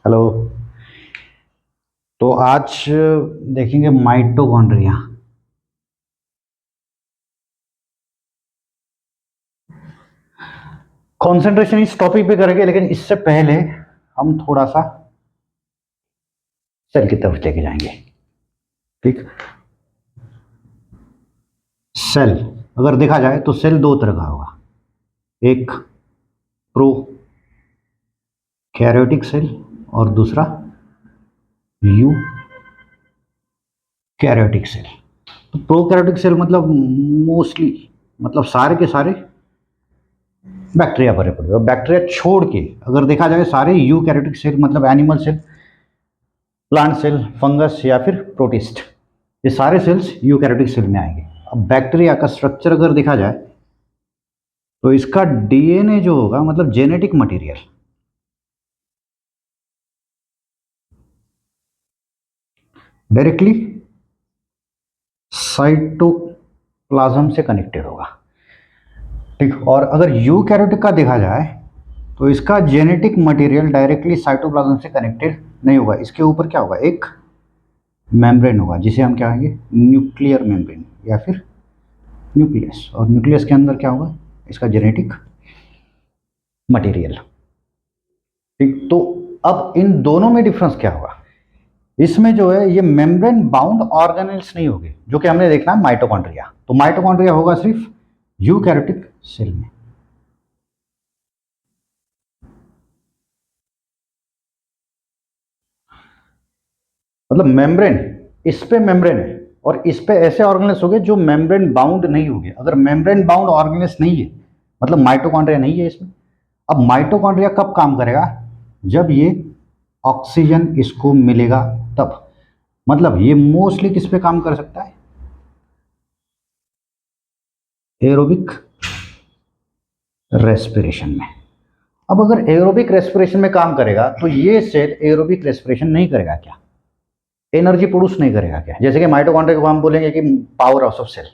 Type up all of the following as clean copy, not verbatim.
Hello. तो आज देखेंगे माइटोकॉन्ड्रिया। कंसंट्रेशन इस टॉपिक पे करेंगे, लेकिन इससे पहले हम थोड़ा सा सेल की तरफ लेके जाएंगे। ठीक। सेल अगर देखा जाए तो सेल दो तरह का होगा। एक प्रो कैरियोटिक सेल और दूसरा यू कैरियोटिक सेल। तो प्रो कैरियोटिक सेल मतलब मोस्टली, मतलब सारे के सारे बैक्टीरिया भरे पड़े, और बैक्टीरिया छोड़ के अगर देखा जाए सारे यू कैरियोटिक सेल, मतलब animal cell, plant cell, fungus या फिर प्रोटिस्ट, ये सारे सेल्स यूकैरियोटिक सेल में आएंगे। अब बैक्टीरिया का स्ट्रक्चर अगर देखा जाए तो इसका डीएनए जो होगा, मतलब जेनेटिक मटेरियल, डायरेक्टली साइटोप्लाज्म से कनेक्टेड होगा। ठीक। और अगर यूकैरियोटिक का देखा जाए तो इसका जेनेटिक मटेरियल डायरेक्टली साइटोप्लाज्म से कनेक्टेड नहीं होगा। इसके ऊपर क्या होगा, एक मेम्ब्रेन होगा जिसे हम क्या कहेंगे, न्यूक्लियर मेम्ब्रेन या फिर न्यूक्लियस। और न्यूक्लियस के अंदर क्या होगा, इसका जेनेटिक मटेरियल। ठीक। तो अब इन दोनों में डिफरेंस क्या होगा, इसमें जो है ये मेम्ब्रेन बाउंड ऑर्गेनेल्स नहीं होंगे, जो कि हमने देखना है माइटोकॉन्ड्रिया। तो माइटोकॉन्ड्रिया होगा सिर्फ यूकैरियोटिक सेल में। मतलब मेम्ब्रेन, इस पे मेम्ब्रेन है और इस पे ऐसे ऑर्गेनेल्स होंगे जो मेम्ब्रेन बाउंड नहीं होंगे। अगर मेम्ब्रेन बाउंड ऑर्गेनेल्स नहीं है, मतलब माइटोकॉन्ड्रिया नहीं है इसमें। अब माइटोकॉन्ड्रिया कब काम करेगा, जब ये ऑक्सीजन इसको मिलेगा तब। मतलब ये मोस्टली किस पे काम कर सकता है, एरोबिक रेस्पिरेशन में। अब अगर एरोबिक रेस्पिरेशन में काम करेगा तो ये सेल एरोबिक रेस्पिरेशन नहीं करेगा क्या, एनर्जी प्रोड्यूस नहीं करेगा क्या। जैसे कि माइटोकॉन्ड्रिया को हम बोलेंगे कि पावर हाउस ऑफ सेल,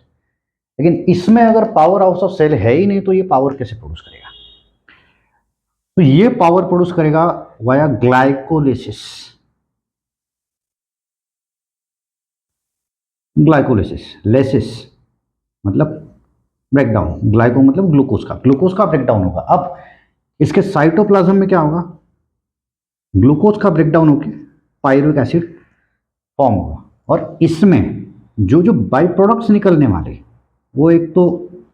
लेकिन इसमें अगर पावर हाउस ऑफ सेल है ही नहीं तो ये पावर कैसे प्रोड्यूस करेगा। तो ये पावर प्रोड्यूस करेगा वाया ग्लाइकोलिसिस। ग्लाइकोलिसिस, लेसिस मतलब ब्रेकडाउन, ग्लाइको मतलब ग्लूकोज का, ग्लूकोज का ब्रेकडाउन होगा। अब इसके साइटोप्लाज्म में क्या होगा, ग्लूकोज का ब्रेकडाउन होकर पायरुविक एसिड फॉर्म होगा। और इसमें जो जो बाई प्रोडक्ट्स निकलने वाले, वो एक तो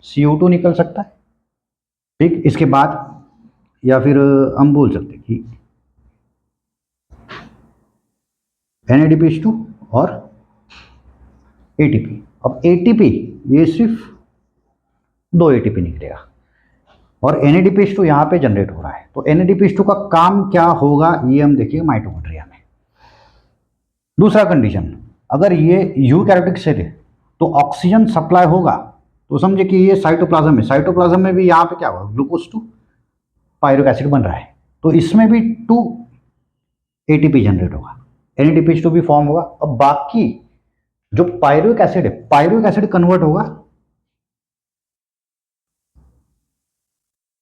CO2 निकल सकता है। ठीक। इसके बाद या फिर हम बोल सकते हैं कि NADPH2 और ATP। अब ATP ये सिर्फ दो ATP निकलेगा और NADPH2 यहाँ पे जनरेट हो रहा है। तो NADPH2 का काम क्या होगा, ये हम देखिए माइटोकॉन्ड्रिया में। दूसरा कंडीशन, अगर ये यूकैरियोटिक सेल है तो ऑक्सीजन सप्लाई होगा। तो समझे कि ये साइटोप्लाज्म है, साइटोप्लाज्म में भी यहाँ पे क्या होगा, ग्लूकोज टू पायरुविक एसिड बन रहा है, तो इसमें भी 2 ATP जनरेट होगा, NADPH2 भी फॉर्म होगा। अब बाकी जो पायरुविक एसिड है, पायरुविक एसिड कन्वर्ट होगा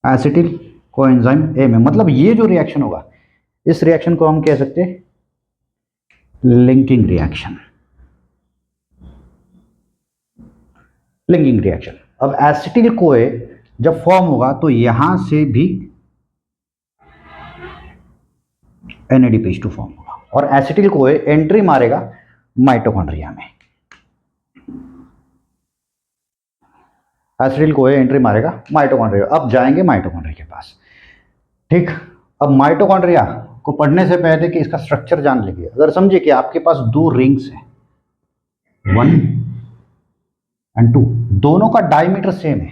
एसिटिल कोएंजाइम ए में। मतलब ये जो रिएक्शन होगा, इस रिएक्शन को हम कह सकते हैं लिंकिंग रिएक्शन। Linking reaction. अब एसिटिल कोए जब फॉर्म होगा तो यहां से भी NADPH2 फॉर्म होगा और एसिटिल कोए एंट्री मारेगा माइटोकॉन्ड्रिया में। एसिटिल कोए एंट्री मारेगा माइटोकॉन्ड्रिया। अब जाएंगे माइटोकॉन्ड्रिया के पास। ठीक। अब माइटोकॉन्ड्रिया को पढ़ने से पहले कि इसका स्ट्रक्चर जान लीजिए। अगर समझिए कि आपके पास दो रिंग्स हैं, 1 एंड 2, दोनों का डायमीटर सेम है,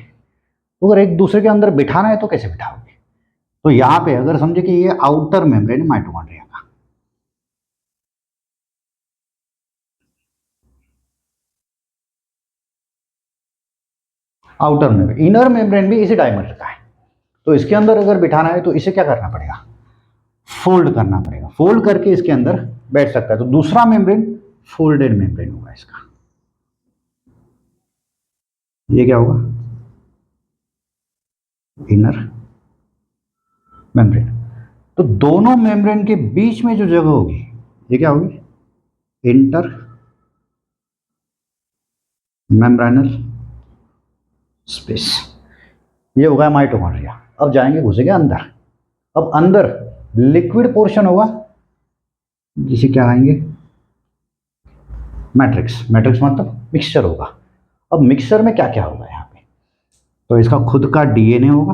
तो अगर एक दूसरे के अंदर बिठाना है तो कैसे बिठाओगे। तो यहां पे अगर समझे कि ये आउटर मेम्ब्रेन है माइटोकॉन्ड्रिया का, आउटर मेम्ब्रेन, इनर मेम्ब्रेन भी इसी डायमीटर का है। तो इसके अंदर अगर बिठाना है तो इसे क्या करना पड़ेगा, फोल्ड करना पड़ेगा। फोल्ड करके इसके अंदर बैठ सकता है। तो दूसरा मेम्ब्रेन फोल्डेड मेम्ब्रेन होगा इसका। ये क्या होगा, इनर मेम्ब्रेन। तो दोनों मेम्ब्रेन के बीच में जो जगह होगी ये क्या होगी, इंटर मेम्ब्रेनल स्पेस, ये होगा माइटोकॉन्ड्रिया। अब जाएंगे घुसेंगे अंदर। अब अंदर लिक्विड पोर्शन होगा जिसे क्या कहेंगे, मैट्रिक्स। मैट्रिक्स मतलब मिक्सचर होगा। अब मिक्सचर में क्या क्या होगा यहाँ पे, तो इसका खुद का डीएनए होगा।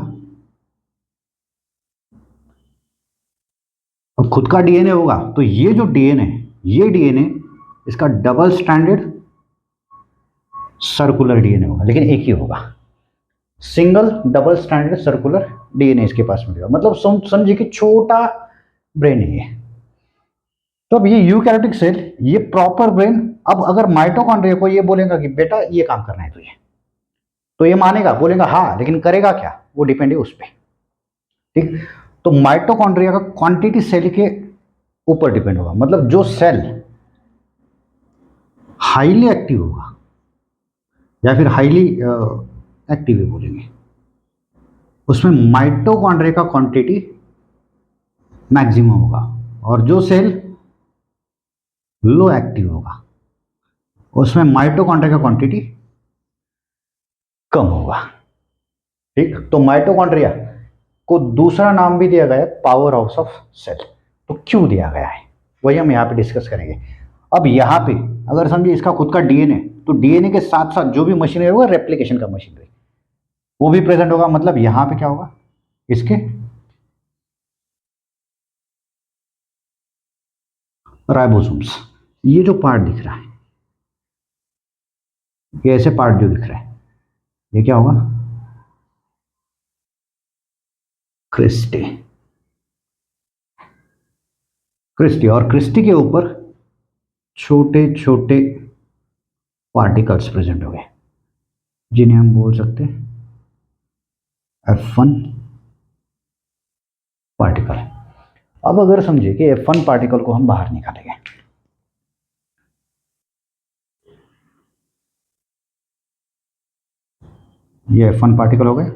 अब खुद का डीएनए होगा तो ये जो डीएनए, ये डीएनए इसका डबल स्टैंडर्ड सर्कुलर डीएनए होगा, लेकिन एक ही होगा, single double standard circular DNA इसके पास मिलेगा। मतलब समझिए कि छोटा ब्रेन है ये। तो अब ये यूकैरियोटिक सेल, ये प्रॉपर ब्रेन। अब अगर माइटोकॉन्ड्रिया को ये बोलेगा कि बेटा ये काम करना है तुझे, तो ये मानेगा, बोलेगा हाँ, लेकिन करेगा क्या वो डिपेंड है उस पर। ठीक, तो माइटोकॉन्ड्रिया का क्वांटिटी सेल के ऊपर डिपेंड होगा। मतलब जो सेल हाईली एक्टिव होगा या फिर हाईली एक्टिव भी बोलेंगे, उसमें माइटोकॉन्ड्रिया का क्वांटिटी मैक्सिमम होगा, और जो सेल लो एक्टिव होगा उसमें माइटोकॉन्ड्रिया का क्वांटिटी कम होगा। ठीक, तो माइटोकॉन्ड्रिया को दूसरा नाम भी दिया गया है पावर हाउस ऑफ सेल। तो क्यों दिया गया है वही हम यहाँ पे डिस्कस करेंगे। अब यहाँ पे अगर समझिए इसका खुद का डीएनए, तो डीएनए के साथ साथ जो भी मशीनरी होगा, रेप्लिकेशन का मशीनरी, वो भी प्रेजेंट होगा। मतलब यहाँ पे क्या होगा, इसके राइबोसोम्स, ये जो पार्ट दिख रहा है, ये ऐसे पार्ट जो दिख रहा है, ये क्या होगा, क्रिस्टी। क्रिस्टी, और क्रिस्टी के ऊपर छोटे छोटे पार्टिकल्स प्रेजेंट हो गए, जिन्हें हम बोल सकते हैं F1 पार्टिकल। अब अगर समझिए कि F1 पार्टिकल को हम बाहर निकालेंगे, ये F1 पार्टिकल हो गए,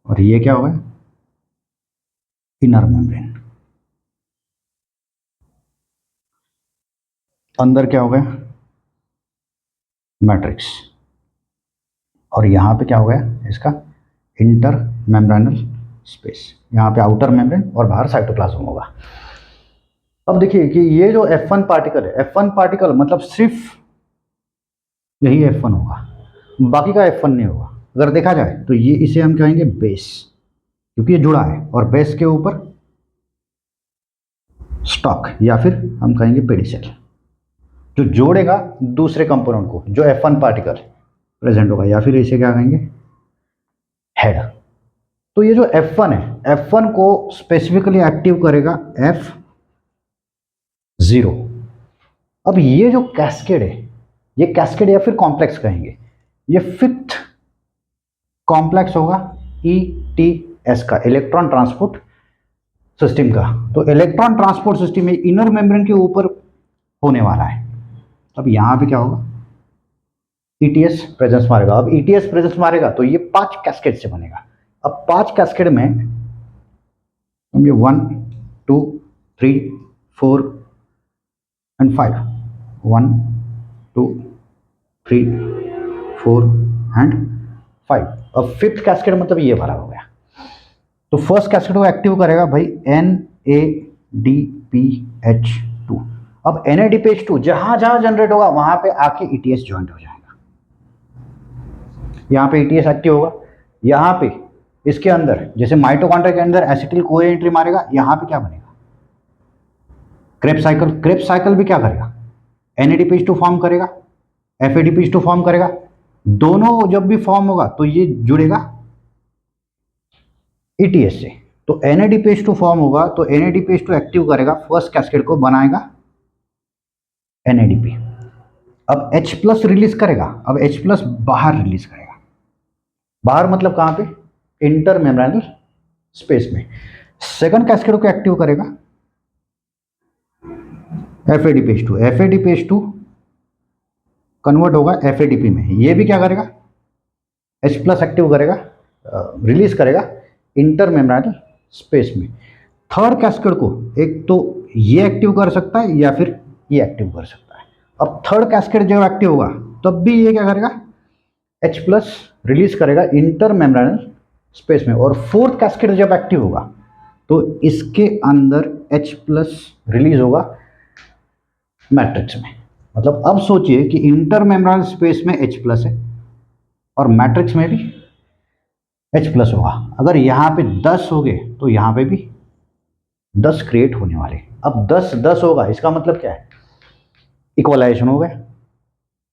और ये क्या हो गए, इनर मेम्ब्रेन। अंदर क्या हो गया, मैट्रिक्स, और यहाँ पे क्या हो गया इसका इंटर मेम्ब्रेनल स्पेस। यहाँ पे आउटर मेम्ब्रेन और बाहर साइटोप्लाज्म होगा। अब देखिए कि ये जो F1 पार्टिकल है, F1 पार्टिकल मतलब सिर्फ यही F1 होगा, बाकी का F1 नहीं होगा। अगर देखा जाए तो ये, इसे हम कहेंगे बेस, क्योंकि ये जुड़ा है, और बेस के ऊपर स्टॉक या फिर हम कहेंगे पेडिसेल, जो जोड़ेगा दूसरे कंपोनेंट को, जो F1 पार्टिकल प्रेजेंट होगा, या फिर इसे क्या कहेंगे, हेड। तो ये जो F1 है, F1 को स्पेसिफिकली एक्टिव करेगा F0। अब ये जो कैस्केड है, ये कैस्केड या फिर कॉम्प्लेक्स कहेंगे, ये फिफ्थ कॉम्प्लेक्स होगा ETS का, इलेक्ट्रॉन ट्रांसपोर्ट सिस्टम का। तो इलेक्ट्रॉन ट्रांसपोर्ट सिस्टम में इनर मेम्ब्रेन के ऊपर होने वाला है। अब यहाँ पे क्या होगा, ETS प्रेजेंस मारेगा। अब ETS प्रेजेंस मारेगा तो ये 5 कैस्केड से बनेगा। अब 5 कैस्केड में समझिए 1 2 3 4 एंड 5, 1 2 3 4 एंड 5। अब फिफ्थ कैस्केड मतलब ये वाला हो गया। तो फर्स्ट कैस्केड को एक्टिव करेगा भाई NADPH2। अब NADPH2 जहां जहां जनरेट होगा वहां पे आके ETS ज्वाइंट हो जाएगा। यहाँ पे ETS एक्टिव होगा, यहाँ पे इसके अंदर जैसे माइटोकॉन्ड्रिया के अंदर एसिटिल कोए एंट्री मारेगा, यहाँ पे क्या बनेगा, क्रेब्स साइकिल। क्रेब्स साइकिल भी क्या करेगा, NADPH2 फॉर्म करेगा, FADPH2 फॉर्म करेगा। दोनों जब भी फॉर्म होगा तो ये जुड़ेगा ETS से। तो NADPH2 फॉर्म होगा तो NADPH2 एक्टिव करेगा फर्स्ट कैस्केड को, बनाएगा NADP। अब H+ रिलीज करेगा। अब H+ बाहर रिलीज करेगा। बाहर मतलब कहां पे, इंटर मेम्ब्रेनल स्पेस में। सेकंड कैस्केड को एक्टिव करेगा FADPH2। FADPH2 कन्वर्ट होगा FADP में। ये भी क्या करेगा, H+ एक्टिव करेगा, रिलीज करेगा इंटर मेम्ब्रेनल स्पेस में। थर्ड कैस्केड को एक तो ये एक्टिव कर सकता है या फिर ये एक्टिव कर सकता है। अब थर्ड कैस्केड जब एक्टिव होगा तब भी ये क्या करेगा, H प्लस रिलीज करेगा इंटर मेम्ब्रेनल स्पेस में, और फोर्थ कैस्केड जब एक्टिव होगा तो इसके अंदर H प्लस रिलीज होगा मैट्रिक्स में। मतलब अब सोचिए कि इंटर मेम्ब्रेनल स्पेस में H प्लस है और मैट्रिक्स में भी H प्लस होगा। अगर यहाँ पे 10 हो गए तो यहाँ पे भी 10 क्रिएट होने वाले। अब 10 10 होगा, इसका मतलब क्या है, इक्वलाइजेशन हो गया।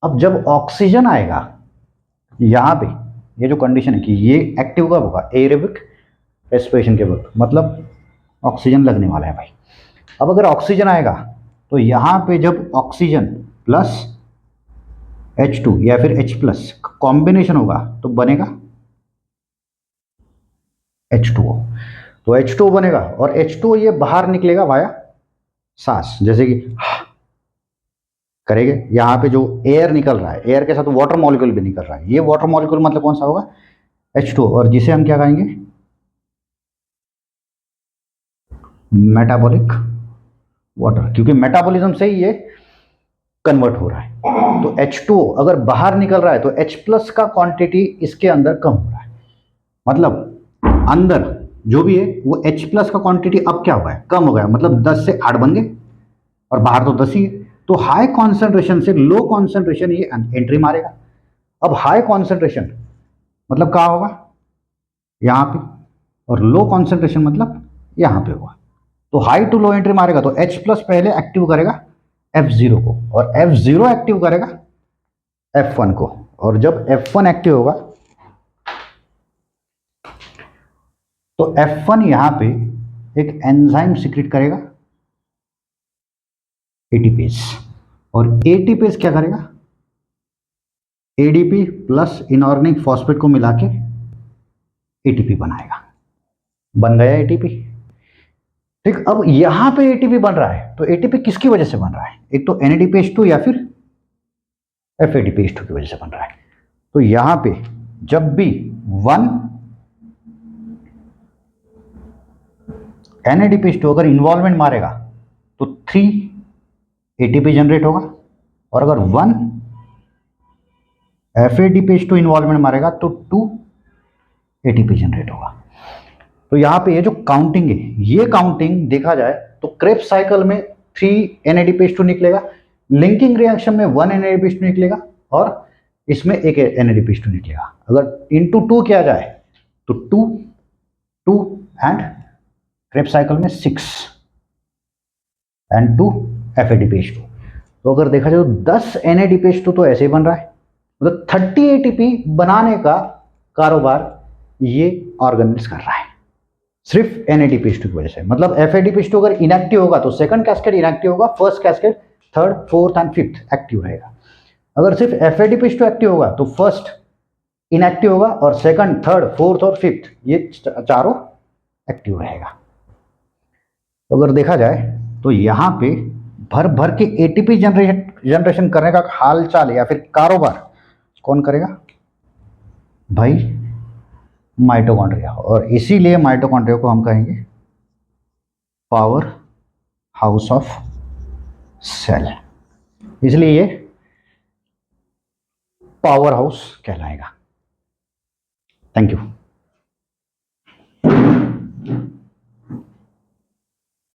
अब जब ऑक्सीजन आएगा यहाँ पे, ये जो कंडीशन है कि ये एक्टिव कब होगा, एरोबिक रेस्पिरेशन के वक्त, मतलब ऑक्सीजन लगने वाला है भाई। अब अगर ऑक्सीजन आएगा तो यहाँ पे जब ऑक्सीजन प्लस H2 या फिर H प्लस कॉम्बिनेशन होगा तो बनेगा H2O। तो H2O बनेगा और H2O ये बाहर निकलेगा वाया सांस, जैसे कि करेंगे। यहाँ पे जो एयर निकल रहा है, एयर के साथ वाटर मॉलिक्यूल भी निकल रहा है, ये वाटर मॉलिक्यूल मतलब कौन सा होगा, H2O, और जिसे हम क्या कहेंगे, मेटाबॉलिक वाटर, क्योंकि मेटाबॉलिज्म से ही ये कन्वर्ट हो रहा है। तो H2O अगर बाहर निकल रहा है तो H प्लस का क्वांटिटी इसके अंदर कम हो रहा है, मतलब अंदर जो भी है वो H प्लस का क्वांटिटी अब क्या हुआ है, कम हो गया, मतलब 10 से 8 बन गए और बाहर तो 10 ही है। तो हाई कॉन्सेंट्रेशन से लो कॉन्सेंट्रेशन ये एंट्री मारेगा। अब हाई कॉन्सेंट्रेशन मतलब कहाँ होगा, यहाँ पे, और लो कॉन्सेंट्रेशन मतलब यहाँ पे होगा। तो हाई टू लो एंट्री मारेगा तो H प्लस पहले एक्टिव करेगा F0 को, और F0 एक्टिव करेगा F1 को, और जब F1 एक्टिव होगा तो F1 यहाँ पे एक एंजाइम सीक्रेट करेगा एटीपेज, और एटीपेज क्या करेगा, एडीपी प्लस इनऑर्गेनिक फॉस्फेट को मिला के एटीपी बनाएगा, बन गया एटीपी। ठीक, अब यहां पे एटीपी बन रहा है तो एटीपी किसकी वजह से बन रहा है, एक तो NADPH2 या फिर FADPH2 की वजह से बन रहा है। तो यहां पे जब भी 1 NADPH2 अगर इन्वॉल्वमेंट मारेगा तो 3 ATP जनरेट होगा, और अगर 1 FADPH2 इन्वॉल्वमेंट मारेगा तो 2 ATP जनरेट होगा। तो यहाँ पे ये जो काउंटिंग है, ये काउंटिंग देखा जाए तो क्रेब्स साइकिल में 3 NADPH2 निकलेगा, लिंकिंग रिएक्शन में 1 NADPH2 निकलेगा, और इसमें एक NADPH2 निकलेगा। अगर इंटू 2 किया जाए तो 2 2 एंड क्रेब्स साइकिल में 6 एंड 2 FADPH2। तो अगर देखा जाए तो 10 NADPH2 तो ऐसे ही बन रहा है, मतलब 30 ATP बनाने का कारोबार ये ऑर्गेनिल्स कर रहा है सिर्फ NADPH2 की वजह से। मतलब FADPH2 अगर इनएक्टिव होगा तो सेकंड कैस्केड इनएक्टिव होगा, first cascade third fourth and fifth active रहेगा। अगर सिर्फ FADPH2 एक्टिव होगा तो फर्स्ट इनएक्टिव होगा और सेकंड थर्ड फोर्थ और फिफ्थ ये चारों एक्टिव रहेगा। तो अगर देखा जाए तो यहाँ पे भर भर के ATP जनरेशन करने का हाल चाल या फिर कारोबार कौन करेगा भाई, माइटोकॉन्ड्रिया। और इसीलिए माइटोकॉन्ड्रिया को हम कहेंगे पावर हाउस ऑफ सेल, इसलिए ये पावर हाउस कहलाएगा। Thank you.